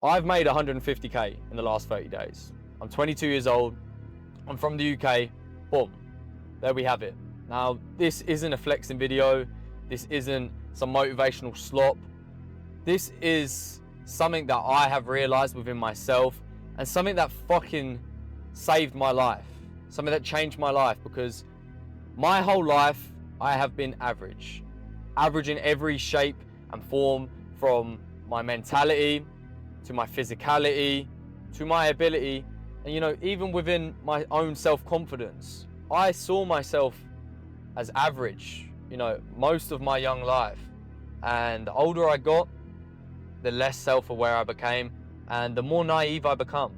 I've made 150K in the last 30 days. I'm 22 years old. I'm from the UK. Boom. There we have it. Now, this isn't a flexing video. This isn't some motivational slop. This is something that I have realized within myself and something that fucking saved my life. Something that changed my life, because my whole life I have been average. Average in every shape and form, from my mentality to my physicality to my ability. And you know, even within my own self-confidence, I saw myself as average, you know, most of my young life. And the older I got, the less self-aware I became and the more naive I become.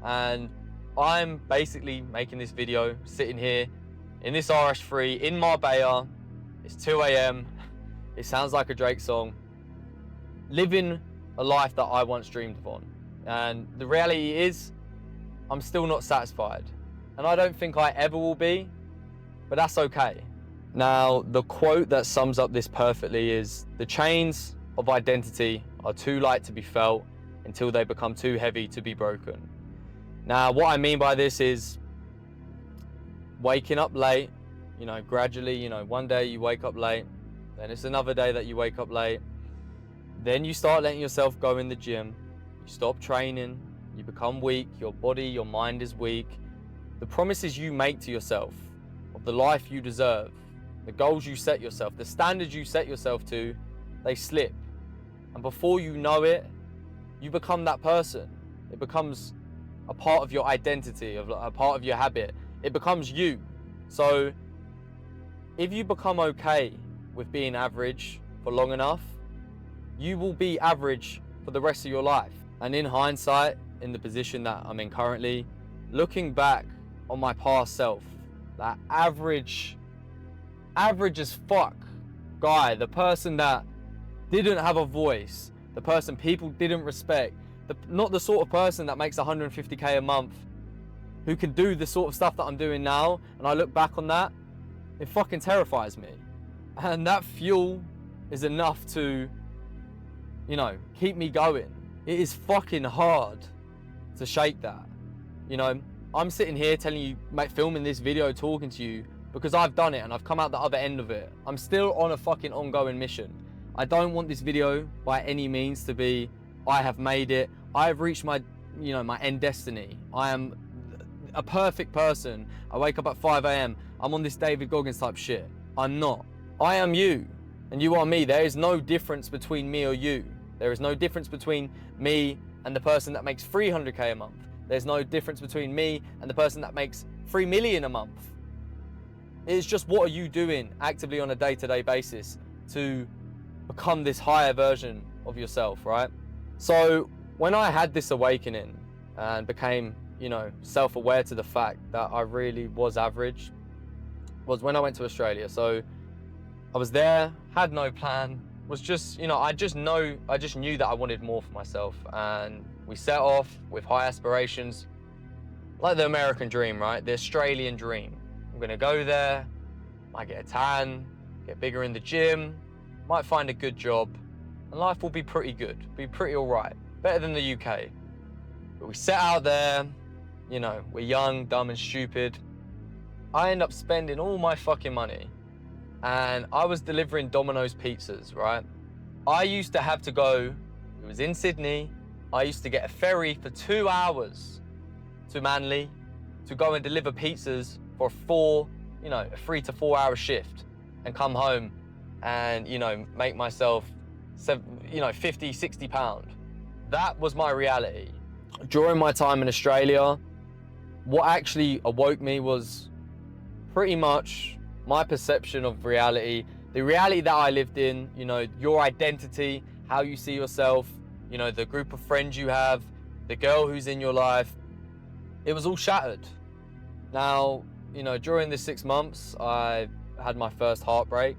And I'm basically making this video sitting here in this RS3 in Marbella. It's 2 a.m. It sounds like a Drake song. Living a life that I once dreamed of. And the reality is, I'm still not satisfied. And I don't think I ever will be, but that's okay. Now, the quote that sums up this perfectly is, "The chains of identity are too light to be felt until they become too heavy to be broken." Now, what I mean by this is waking up late, you know, gradually, you know, one day you wake up late, then it's another day that you wake up late. Then you start letting yourself go in the gym, you stop training, you become weak, your body, your mind is weak. The promises you make to yourself of the life you deserve, the goals you set yourself, the standards you set yourself to, they slip. And before you know it, you become that person. It becomes a part of your identity, of a part of your habit. It becomes you. So if you become okay with being average for long enough, you will be average for the rest of your life. And in hindsight, in the position that I'm in currently, looking back on my past self, that average as fuck guy, the person that didn't have a voice, the person people didn't respect, not the sort of person that makes 150K a month, who can do the sort of stuff that I'm doing now, and I look back on that, it fucking terrifies me. And that fuel is enough to, you know, keep me going. It is fucking hard to shake that. You know, I'm sitting here telling you, mate, filming this video, talking to you, because I've done it and I've come out the other end of it. I'm still on a fucking ongoing mission. I don't want this video by any means to be, I have made it, I have reached my, you know, my end destiny. I am a perfect person. I wake up at 5 a.m. I'm on this David Goggins type shit. I'm not. I am you and you are me. There is no difference between me or you. There is no difference between me and the person that makes 300K a month. There's no difference between me and the person that makes 3 million a month. It's just, what are you doing actively on a day-to-day basis to become this higher version of yourself, right? So when I had this awakening and became, you know, self-aware to the fact that I really was average, was when I went to Australia. So I was there, had no plan, was just, you know, I just knew that I wanted more for myself. And we set off with high aspirations, like the American dream, right? The Australian dream. I'm gonna go there, might get a tan, get bigger in the gym, might find a good job, and life will be pretty good, be pretty all right, better than the UK. But we set out there, you know, we're young, dumb and stupid. I end up spending all my fucking money, and I was delivering Dominoes pizzas, right? I used to have to go, it was in Sydney, I used to get a ferry for 2 hours to Manly to go and deliver pizzas for a 3 to 4 hour shift, and come home and, you know, make myself, 50, 60 pound. That was my reality. During my time in Australia, what actually awoke me was pretty much my perception of reality, the reality that I lived in, you know, your identity, how you see yourself, you know, the group of friends you have, the girl who's in your life. It was all shattered. Now, you know, during the 6 months, I had my first heartbreak.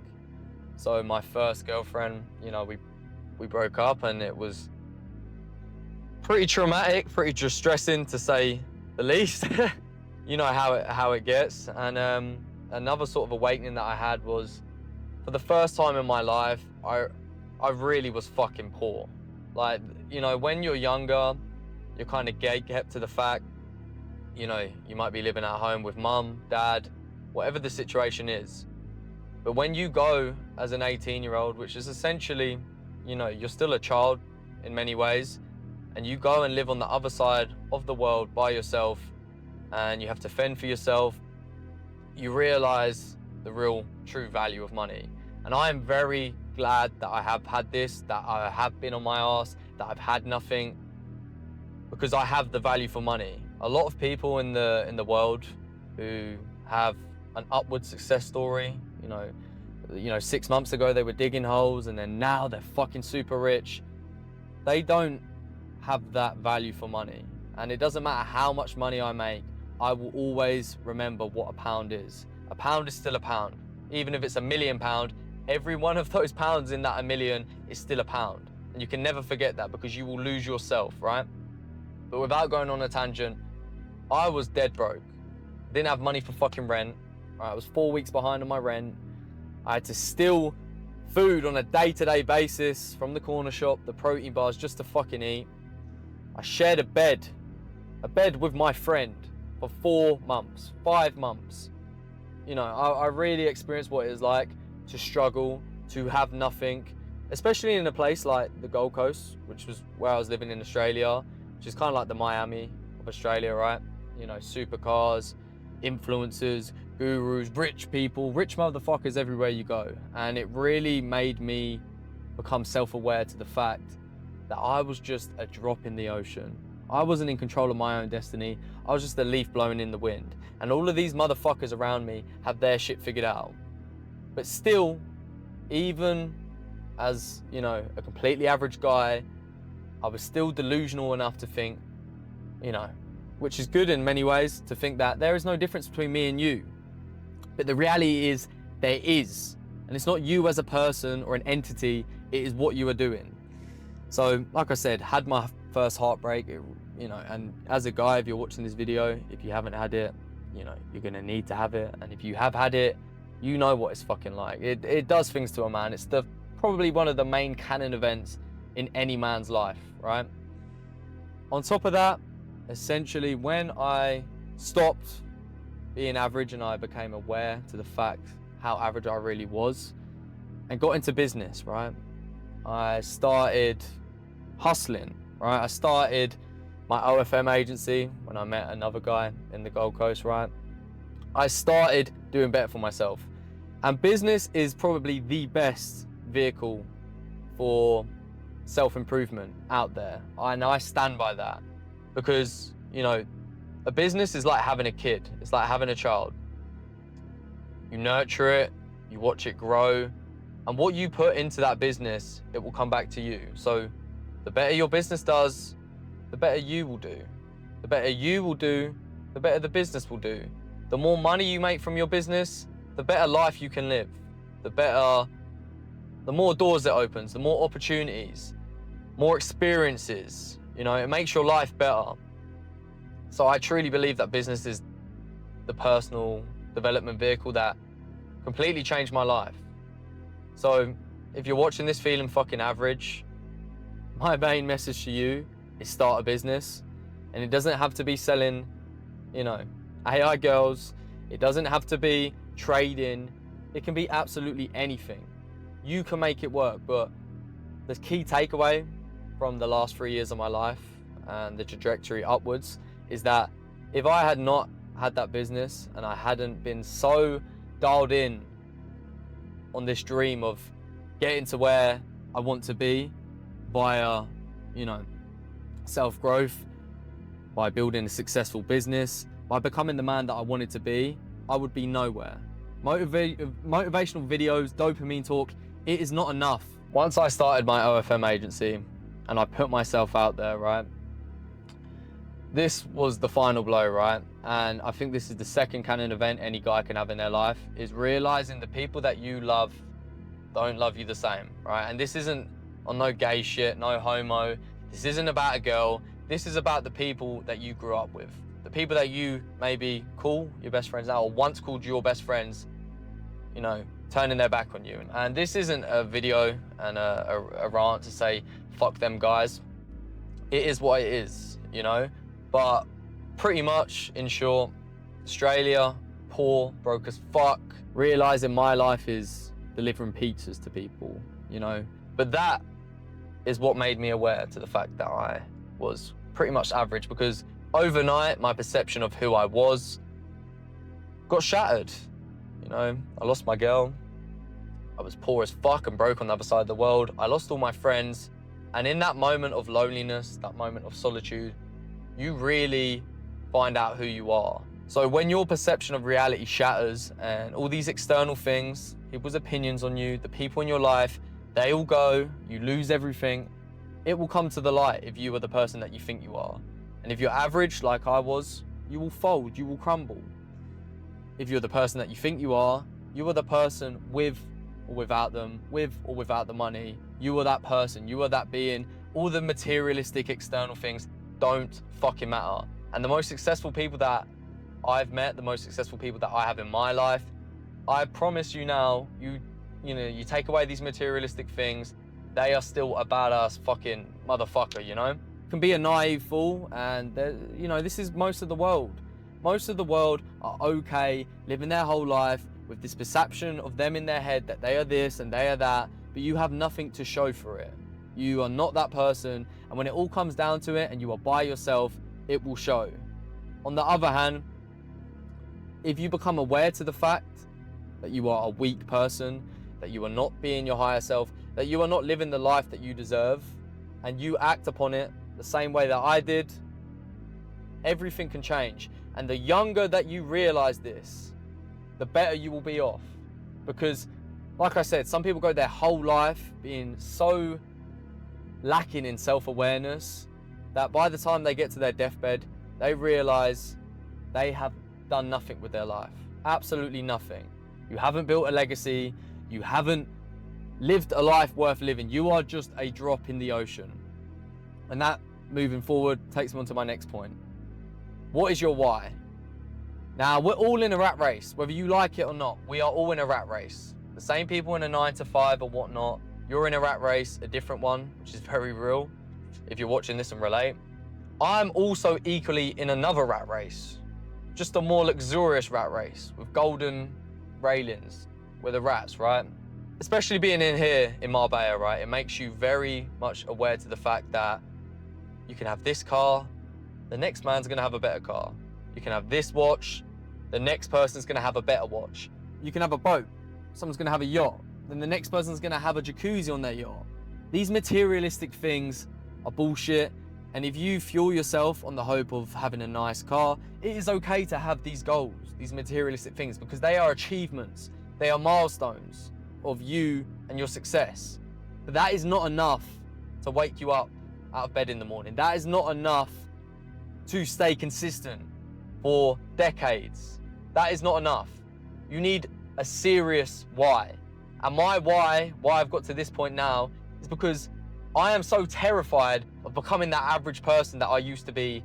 So my first girlfriend, you know, we broke up, and it was pretty traumatic, pretty distressing to say the least. You know how it gets. And another sort of awakening that I had was, for the first time in my life, I really was fucking poor. Like, you know, when you're younger, you're kind of kept to the fact, you know, you might be living at home with mum, dad, whatever the situation is. But when you go as an 18-year-old, which is essentially, you know, you're still a child in many ways, and you go and live on the other side of the world by yourself, and you have to fend for yourself, you realize the real true value of money. And I am very glad that I have had this, that I have been on my ass, that I've had nothing, because I have the value for money. A lot of people in the world who have an upward success story, you know, 6 months ago they were digging holes and then now they're fucking super rich. They don't have that value for money. And it doesn't matter how much money I make, I will always remember what a pound is. A pound is still a pound. Even if it's £1 million, every one of those pounds in that 1 million is still a pound. And you can never forget that, because you will lose yourself, right? But without going on a tangent, I was dead broke. Didn't have money for fucking rent. Right, I was 4 weeks behind on my rent. I had to steal food on a day-to-day basis from the corner shop, the protein bars, just to fucking eat. I shared a bed with my friend for 4 months, 5 months. You know, I really experienced what it is like to struggle, to have nothing, especially in a place like the Gold Coast, which was where I was living in Australia, which is kind of like the Miami of Australia, right? You know, supercars, influencers, gurus, rich people, rich motherfuckers everywhere you go. And it really made me become self-aware to the fact that I was just a drop in the ocean. I wasn't in control of my own destiny. I was just a leaf blowing in the wind. And all of these motherfuckers around me have their shit figured out. But still, even as, you know, a completely average guy, I was still delusional enough to think, you know, which is good in many ways, to think that there is no difference between me and you. But the reality is there is. And it's not you as a person or an entity, it is what you are doing. So, like I said, had my first heartbreak, you know, and as a guy, if you're watching this video, if you haven't had it, you know, you're gonna need to have it. And if you have had it, you know what it's fucking like. It does things to a man. It's probably one of the main canon events in any man's life, right? On top of that, essentially, when I stopped being average and I became aware to the fact how average I really was and got into business, right? I started hustling, right? I started my OFM agency when I met another guy in the Gold Coast, right? I started doing better for myself. And business is probably the best vehicle for self-improvement out there. And I stand by that, because, you know, a business is like having a kid. It's like having a child. You nurture it, you watch it grow, and what you put into that business, it will come back to you. So the better your business does, the better you will do. The better you will do, the better the business will do. The more money you make from your business, the better life you can live. The more doors it opens, the more opportunities, more experiences. You know, it makes your life better. So I truly believe that business is the personal development vehicle that completely changed my life. So if you're watching this feeling fucking average, my main message to you is start a business. And it doesn't have to be selling, you know, AI girls. It doesn't have to be trading. It can be absolutely anything. You can make it work. But the key takeaway from the last 3 years of my life and the trajectory upwards is that if I had not had that business and I hadn't been so dialed in on this dream of getting to where I want to be via, you know, self-growth, by building a successful business, by becoming the man that I wanted to be, I would be nowhere. Motivational videos, dopamine talk, it is not enough. Once I started my OFM agency and I put myself out there, right, this was the final blow, right? And I think this is the second canon event any guy can have in their life, is realizing the people that you love don't love you the same, right? And this isn't on no gay shit, no homo. This isn't about a girl. This is about the people that you grew up with. The people that you maybe call your best friends now, or once called your best friends, you know, turning their back on you. And this isn't a video and a rant to say, fuck them guys. it is what it is, you know? But pretty much, in short, Australia, poor, broke as fuck. Realizing my life is delivering pizzas to people, you know? But that is what made me aware to the fact that I was pretty much average, because overnight, my perception of who I was got shattered. You know, I lost my girl. I was poor as fuck and broke on the other side of the world. I lost all my friends. And in that moment of loneliness, that moment of solitude, you really find out who you are. So when your perception of reality shatters and all these external things, people's opinions on you, the people in your life, they all go, you lose everything, it will come to the light if you are the person that you think you are. And if you're average, like I was, you will fold, you will crumble. If you're the person that you think you are the person with or without them, with or without the money. You are that person, you are that being. All the materialistic external things don't fucking matter. And the most successful people that I've met, the most successful people that I have in my life, I promise you now, you know, you take away these materialistic things, they are still a badass fucking motherfucker, you know? Can be a naive fool, and you know, this is most of the world. Most of the world are okay, living their whole life with this perception of them in their head that they are this and they are that, but you have nothing to show for it. You are not that person, and when it all comes down to it and you are by yourself, it will show. On the other hand, if you become aware to the fact that you are a weak person, that you are not being your higher self, that you are not living the life that you deserve, and you act upon it the same way that I did, everything can change. And the younger that you realize this, the better you will be off. Because, like I said, some people go their whole life being so lacking in self-awareness that by the time they get to their deathbed, they realize they have done nothing with their life. Absolutely nothing. You haven't built a legacy. You haven't lived a life worth living. You are just a drop in the ocean. And that, moving forward, takes me on to my next point. What is your why? Now, we're all in a rat race, whether you like it or not. We are all in a rat race. The same people in a 9-to-5 or whatnot. You're in a rat race, a different one, which is very real, if you're watching this and relate. I'm also equally in another rat race, just a more luxurious rat race with golden railings with the rats, right? Especially being in here in Marbella, right? It makes you very much aware to the fact that you can have this car, the next man's gonna have a better car. You can have this watch, the next person's gonna have a better watch. You can have a boat, someone's gonna have a yacht, then the next person's gonna have a jacuzzi on their yacht. These materialistic things are bullshit, and if you fuel yourself on the hope of having a nice car, it is okay to have these goals, these materialistic things, because they are achievements, they are milestones of you and your success. But that is not enough to wake you up out of bed in the morning. That is not enough to stay consistent for decades. That is not enough. You need a serious why. And my why I've got to this point now, is because I am so terrified of becoming that average person that I used to be.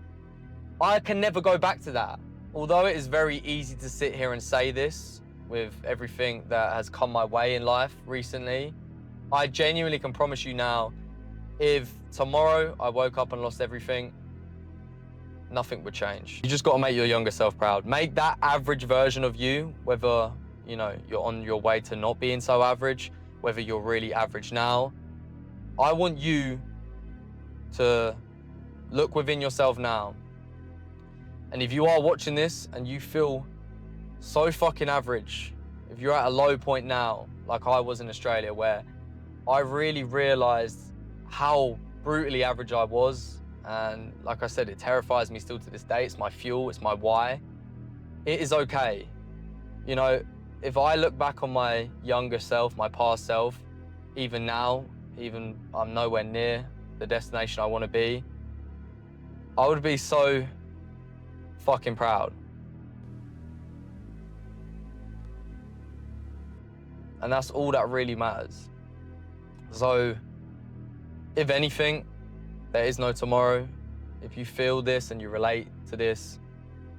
I can never go back to that. Although it is very easy to sit here and say this with everything that has come my way in life recently, I genuinely can promise you now, if tomorrow I woke up and lost everything, nothing would change. You just got to make your younger self proud. Make that average version of you, whether, you know, you're on your way to not being so average, whether you're really average now. I want you to look within yourself now. And if you are watching this and you feel so fucking average, if you're at a low point now, like I was in Australia, where I really realized how brutally average I was, and like I said, it terrifies me still to this day. It's my fuel, it's my why. It is okay. You know, if I look back on my younger self, my past self, even now, even I'm nowhere near the destination I want to be, I would be so fucking proud. And that's all that really matters. So, if anything, there is no tomorrow. If you feel this and you relate to this,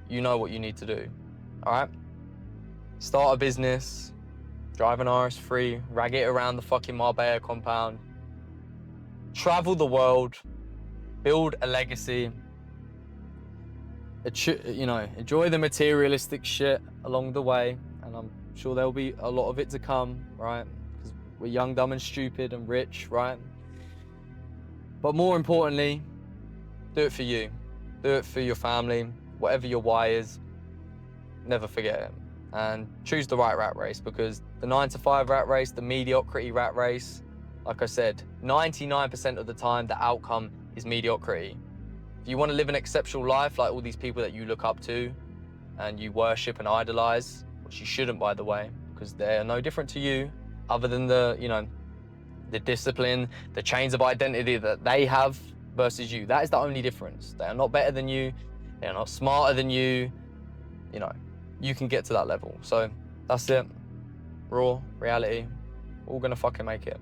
you know what you need to do, all right? Start a business, drive an RS3, rag it around the fucking Marbella compound, travel the world, build a legacy, you know, enjoy the materialistic shit along the way, and I'm sure there'll be a lot of it to come, right? Because we're young, dumb, and stupid, and rich, right? But more importantly, do it for you. Do it for your family, whatever your why is. Never forget it. And choose the right rat race, because the 9-to-5 rat race, the mediocrity rat race, like I said, 99% of the time, the outcome is mediocrity. If you want to live an exceptional life like all these people that you look up to and you worship and idolize, which you shouldn't, by the way, because they're no different to you, other than the, you know, the discipline, the chains of identity that they have versus you. That is the only difference. They are not better than you. They are not smarter than you. You know, you can get to that level. So that's it. Raw reality. We're all gonna fucking make it.